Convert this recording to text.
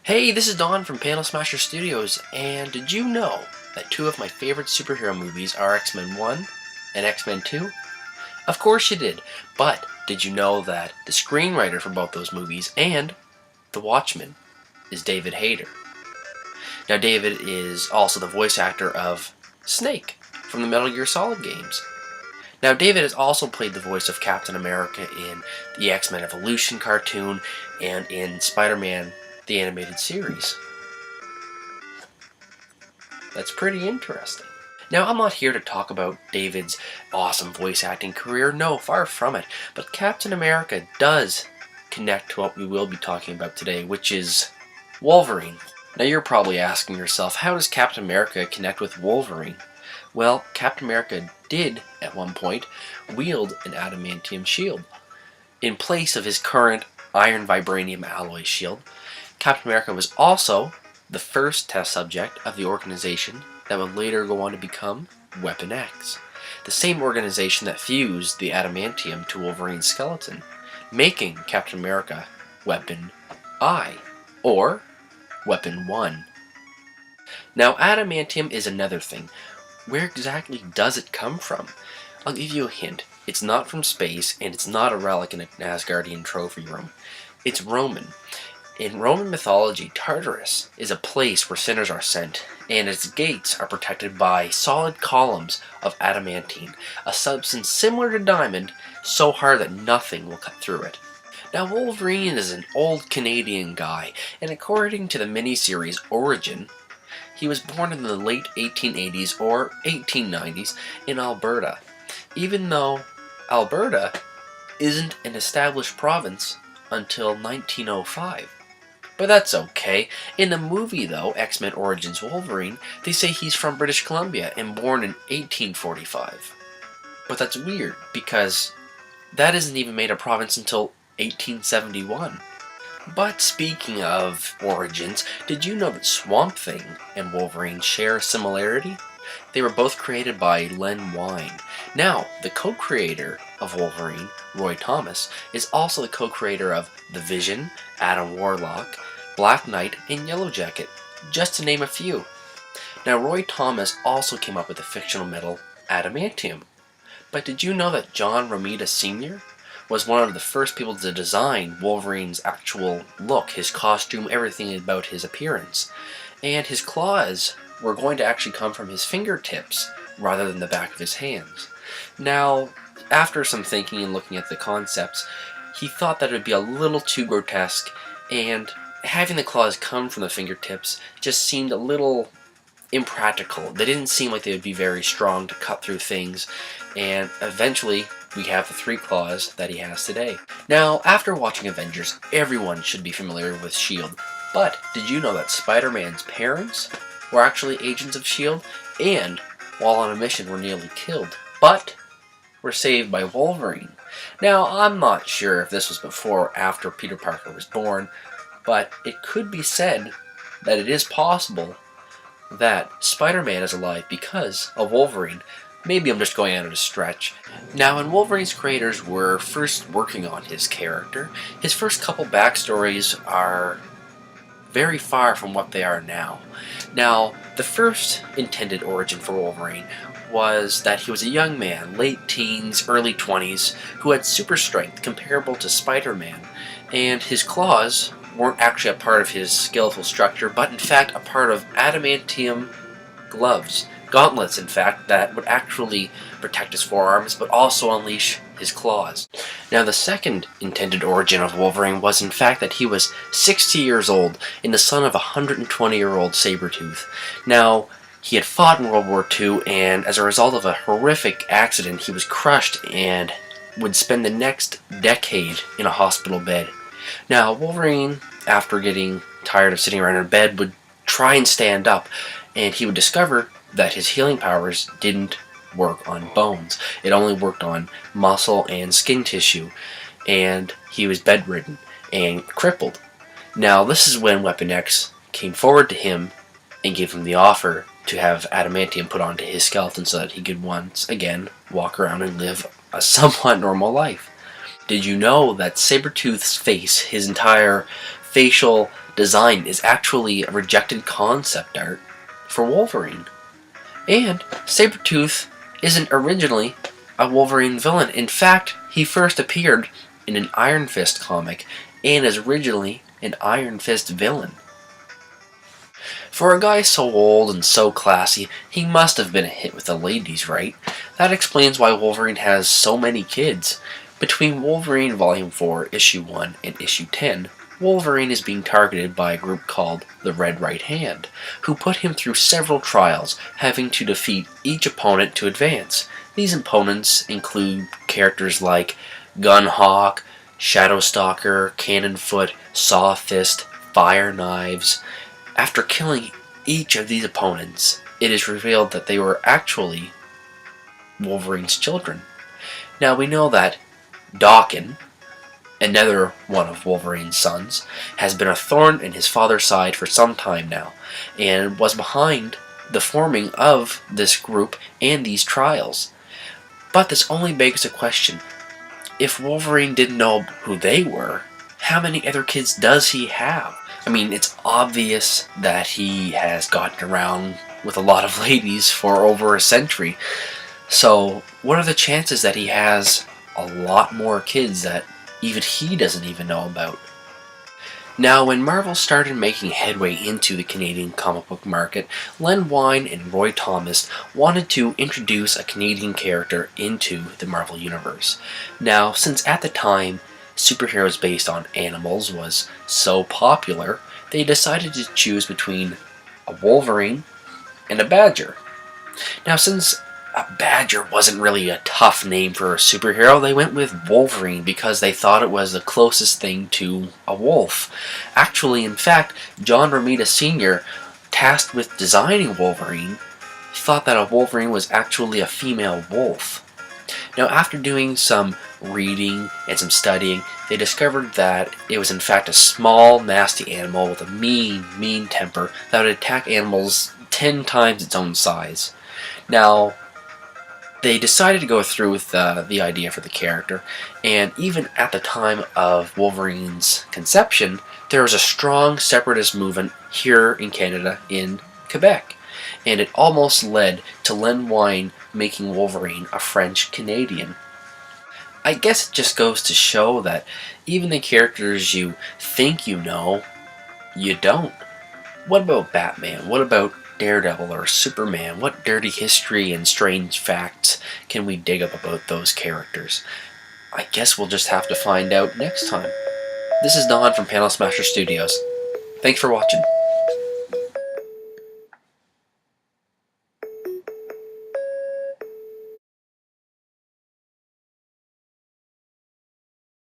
Hey, this is Don from Panel Smasher Studios, and did you know that two of my favorite superhero movies are X-Men 1 and X-Men 2? Of course you did, but did you know that the screenwriter for both those movies and The Watchmen is David Hayter? Now David is also the voice actor of Snake from the Metal Gear Solid games. Now David has also played the voice of Captain America in the X-Men Evolution cartoon and in Spider-Man the animated series. That's pretty interesting. Now, I'm not here to talk about David's awesome voice acting career, no, far from it, but Captain America does connect to what we will be talking about today, which is Wolverine. Now, you're probably asking yourself, how does Captain America connect with Wolverine? Well, Captain America did, at one point, wield an adamantium shield. In place of his current iron vibranium alloy shield, Captain America was also the first test subject of the organization that would later go on to become Weapon X, the same organization that fused the adamantium to Wolverine's skeleton, making Captain America Weapon I, or Weapon 1. Now, adamantium is another thing. Where exactly does it come from? I'll give you a hint. It's not from space, and it's not a relic in an Asgardian trophy room. It's Roman. In Roman mythology, Tartarus is a place where sinners are sent, and its gates are protected by solid columns of adamantine, a substance similar to diamond, so hard that nothing will cut through it. Now, Wolverine is an old Canadian guy, and according to the miniseries Origin, he was born in the late 1880s or 1890s in Alberta, even though Alberta isn't an established province until 1905. But that's okay. In the movie, though, X-Men Origins Wolverine, they say he's from British Columbia and born in 1845. But that's weird, because that isn't even made a province until 1871. But speaking of origins, did you know that Swamp Thing and Wolverine share a similarity? They were both created by Len Wein. Now, the co-creator of Wolverine, Roy Thomas, is also the co-creator of The Vision, Adam Warlock, Black Knight, and Yellow Jacket, just to name a few. Now, Roy Thomas also came up with the fictional metal adamantium. But did you know that John Romita Sr. was one of the first people to design Wolverine's actual look, his costume, everything about his appearance? And his claws were going to actually come from his fingertips rather than the back of his hands. Now, after some thinking and looking at the concepts, he thought that it would be a little too grotesque, and having the claws come from the fingertips just seemed a little impractical. They didn't seem like they would be very strong to cut through things, and eventually we have the 3 claws that he has today. Now, after watching Avengers, everyone should be familiar with S.H.I.E.L.D., but did you know that Spider-Man's parents were actually agents of S.H.I.E.L.D., and while on a mission were nearly killed, but were saved by Wolverine? Now, I'm not sure if this was before or after Peter Parker was born, but it could be said that it is possible that Spider-Man is alive because of Wolverine. Maybe I'm just going out of a stretch. Now, when Wolverine's creators were first working on his character, his first couple backstories are very far from what they are now. Now, the first intended origin for Wolverine was that he was a young man, late teens, early 20s, who had super strength comparable to Spider-Man, and his claws weren't actually a part of his skeletal structure, but in fact a part of adamantium gloves, gauntlets in fact, that would actually protect his forearms, but also unleash his claws. Now, the second intended origin of Wolverine was in fact that he was 60 years old and the son of a 120-year-old Sabretooth. Now, he had fought in World War II, and as a result of a horrific accident, he was crushed and would spend the next decade in a hospital bed. Now, Wolverine, after getting tired of sitting around in bed, would try and stand up, and he would discover that his healing powers didn't work on bones. It only worked on muscle and skin tissue, and he was bedridden and crippled. Now, this is when Weapon X came forward to him and gave him the offer to have adamantium put onto his skeleton so that he could once again walk around and live a somewhat normal life. Did you know that Sabretooth's face, his entire facial design is actually a rejected concept art for Wolverine. And Sabretooth isn't originally a Wolverine villain. In fact, he first appeared in an Iron Fist comic and is originally an Iron Fist villain. For a guy so old and so classy, he must have been a hit with the ladies, right? That explains why Wolverine has so many kids. Between Wolverine Volume 4, Issue 1, and Issue 10, Wolverine is being targeted by a group called the Red Right Hand, who put him through several trials, having to defeat each opponent to advance. These opponents include characters like Gunhawk, Shadowstalker, Cannonfoot, Sawfist, Fire Knives. After killing each of these opponents, it is revealed that they were actually Wolverine's children. Now we know that Daken, another one of Wolverine's sons, has been a thorn in his father's side for some time now, and was behind the forming of this group and these trials. But this only begs the question, if Wolverine didn't know who they were, how many other kids does he have? I mean, it's obvious that he has gotten around with a lot of ladies for over a century. So, what are the chances that he has a lot more kids that even he doesn't even know about? Now, when Marvel started making headway into the Canadian comic book market, Len Wein and Roy Thomas wanted to introduce a Canadian character into the Marvel Universe. Now, since at the time, superheroes based on animals was so popular, they decided to choose between a Wolverine and a Badger. Now, since a Badger wasn't really a tough name for a superhero, they went with Wolverine because they thought it was the closest thing to a wolf. Actually, in fact, John Romita Sr., tasked with designing Wolverine, thought that a Wolverine was actually a female wolf. Now, after doing some reading and some studying, they discovered that it was in fact a small, nasty animal with a mean temper that would attack animals 10 times its own size. Now, they decided to go through with the idea for the character, and even at the time of Wolverine's conception, there was a strong separatist movement here in Canada, in Quebec, and it almost led to Len Wein making Wolverine a French Canadian. I guess it just goes to show that even the characters you think you know, you don't. What about Batman? What about Daredevil or Superman? What dirty history and strange facts can we dig up about those characters? I guess we'll just have to find out next time. This is Don from Panel Smasher Studios. Thanks for watching.